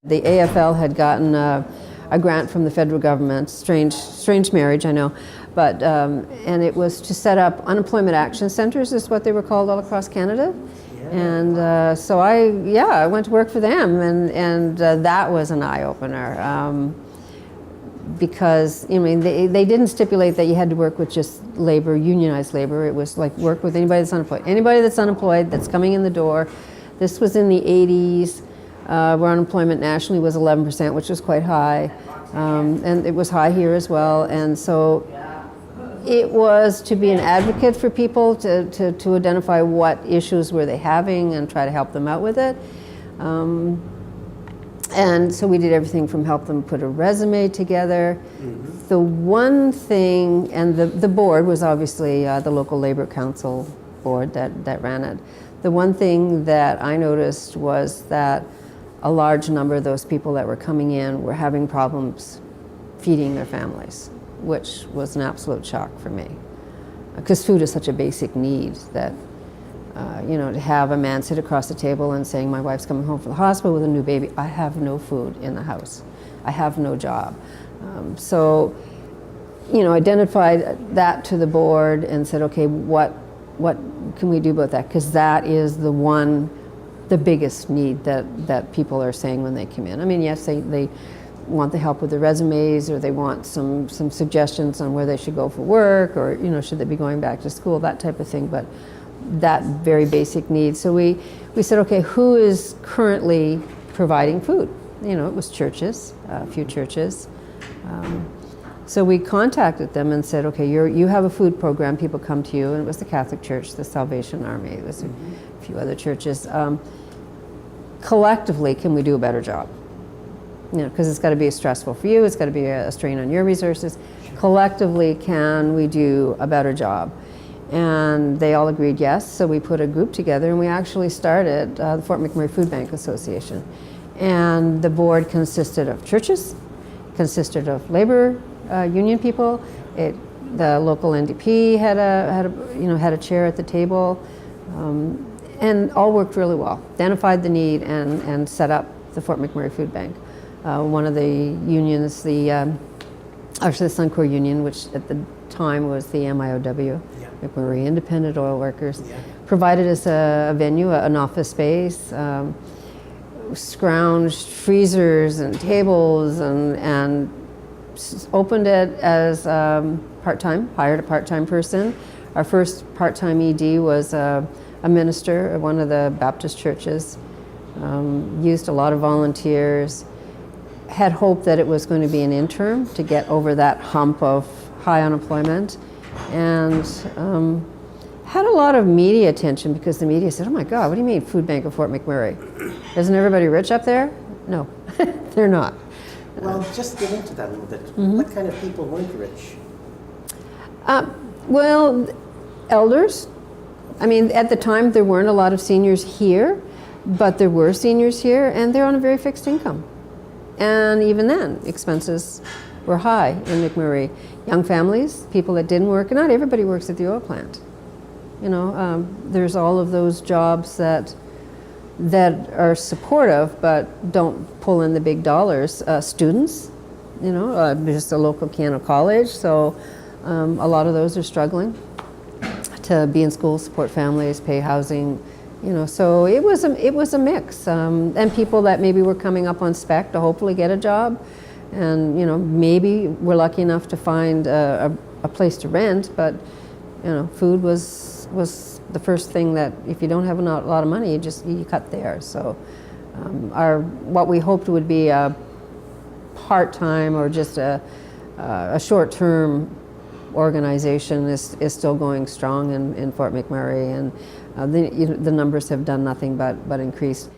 The AFL had gotten a grant from the federal government, strange marriage, I know, but and it was to set up unemployment action centers, is what they were called, all across Canada. And so I went to work for them, and that was an eye-opener. Because they didn't stipulate that you had to work with just labor, unionized labor. It was like work with anybody that's unemployed. Anybody that's unemployed, that's coming in the door. This was in the 80s, where unemployment nationally was 11%, which was quite high. And it was high here as well. And so it was to be an advocate for people, to identify what issues were they having and try to help them out with it. And so we did everything from help them put a resume together. Mm-hmm. The one thing, and the board was obviously the local labor council board that ran it. The one thing that I noticed was that a large number of those people that were coming in were having problems feeding their families, which was an absolute shock for me. Because food is such a basic need that to have a man sit across the table and saying, my wife's coming home from the hospital with a new baby, I have no food in the house, I have no job. So identified that to the board and said, okay, what can we do about that? Because that is the biggest need that people are saying when they come in. I mean, yes, they want the help with the resumes, or they want some suggestions on where they should go for work, or should they be going back to school, that type of thing, but that very basic need. So we said, okay, who is currently providing food? It was churches, a few churches. So we contacted them and said, okay, you have a food program, people come to you, and it was the Catholic Church, the Salvation Army, it was a few other churches. Collectively, can we do a better job? Because it's got to be stressful for you, it's got to be a strain on your resources. Collectively, can we do a better job? And they all agreed yes, so we put a group together and we actually started the Fort McMurray Food Bank Association. And the board consisted of churches, consisted of labor union people. The local NDP had a chair at the table, and all worked really well. Identified the need and set up the Fort McMurray Food Bank. One of the unions, actually the Suncor Union, which at the time was the MIOW, McMurray Independent Oil Workers, provided us a venue, an office space, scrounged freezers and tables, and opened it as part-time, hired a part-time person. Our first part-time ED was a minister at one of the Baptist churches, used a lot of volunteers, had hoped that it was going to be an interim to get over that hump of high unemployment, and had a lot of media attention, because the media said, oh my God, what do you mean food bank of Fort McMurray? Isn't everybody rich up there? No, they're not. Well, just get into that a little bit. Mm-hmm. What kind of people weren't rich? Well, elders. I mean, at the time there weren't a lot of seniors here, but there were seniors here, and they're on a very fixed income. And even then, expenses were high in McMurray. Young families, people that didn't work, and not everybody works at the oil plant. There's all of those jobs that are supportive but don't pull in the big dollars. Students, just a local Piano college, so a lot of those are struggling to be in school, support families, pay housing. So it was a mix, and people that maybe were coming up on spec to hopefully get a job, and maybe we're lucky enough to find a place to rent, but food was the first thing that, if you don't have a lot of money, you cut there. So what we hoped would be a part-time or just a short-term organization is still going strong in Fort McMurray, and the numbers have done nothing but increased.